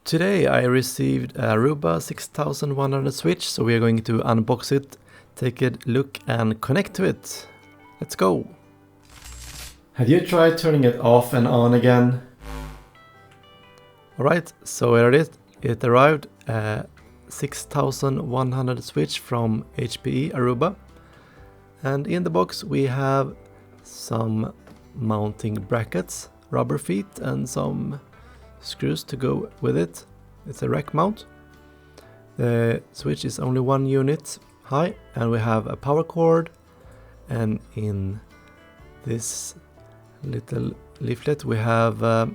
Today I received a Aruba 6100 switch, so we are going to unbox it, take a look and connect to it. Let's go! Have you tried turning it off and on again? Alright, so here it is. It arrived, a 6100 switch from HPE Aruba. And in the box we have some mounting brackets, rubber feet and some screws to go with it. It's a rack mount. The switch is only 1 unit high and we have a power cord, and in this little leaflet we have the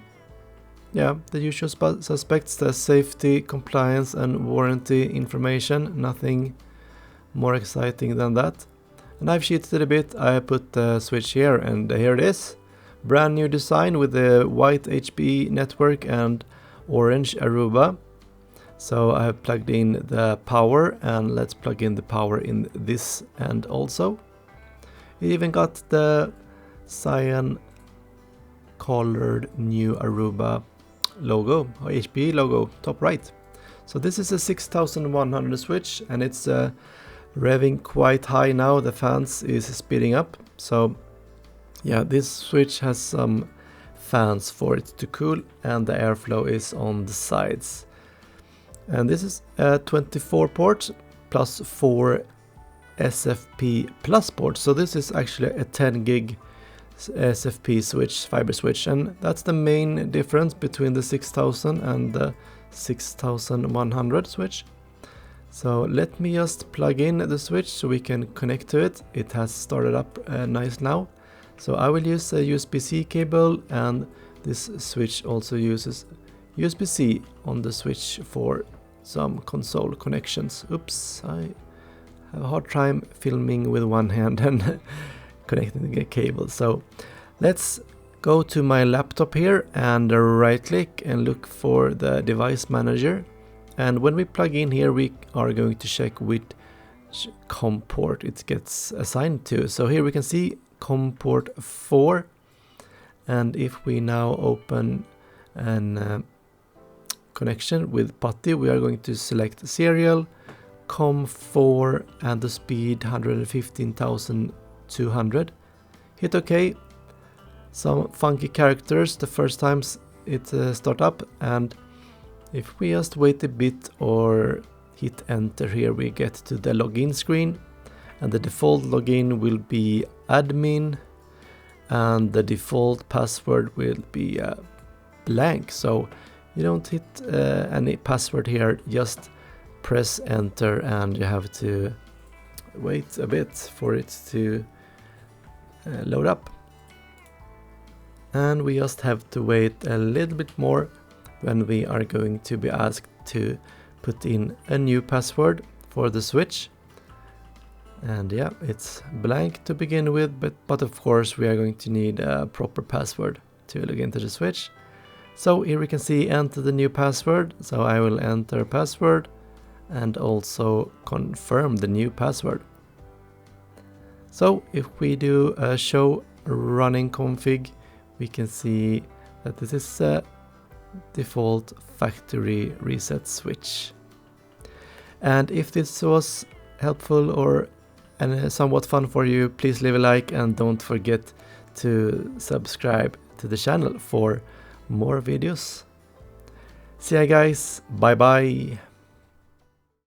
usual suspects, the safety, compliance and warranty information. Nothing more exciting than that. And I've cheated a bit. I put the switch here and here it is. Brand new design with the white HPE network and orange Aruba. So I have plugged in the power, and let's plug in the power in this end also. It even got the cyan colored new Aruba logo, or HPE logo, top right. So this is a 6100 switch and it's revving quite high now. The fans is speeding up. So yeah, this switch has some fans for it to cool, and the airflow is on the sides. And this is a 24 port plus 4 SFP plus ports. So this is actually a 10 gig SFP switch, fiber switch, and that's the main difference between the 6000 and the 6100 switch. So let me just plug in the switch so we can connect to it. It has started up nice now. So I will use a USB-C cable, and this switch also uses USB-C on the switch for some console connections. Oops, I have a hard time filming with one hand and connecting the cable. So let's go to my laptop here and right click and look for the device manager. And when we plug in here, we are going to check which COM port it gets assigned to. So here we can see COM port 4, and if we now open an connection with Putty, we are going to select serial COM 4 and the speed 115,200. Hit OK. Some funky characters the first times it start up, and if we just wait a bit or hit enter here, we get to the login screen, and the default login will be admin and the default password will be blank. So you don't hit any password here, just press enter, and you have to wait a bit for it to load up. And we just have to wait a little bit more when we are going to be asked to put in a new password for the switch. And yeah, it's blank to begin with, but of course we are going to need a proper password to log into the switch. So here we can see enter the new password. So I will enter password and also confirm the new password. So if we do a show running config, we can see that this is a default factory reset switch. And if this was helpful or somewhat fun for you, please leave a like and don't forget to subscribe to the channel for more videos. See ya guys, bye bye.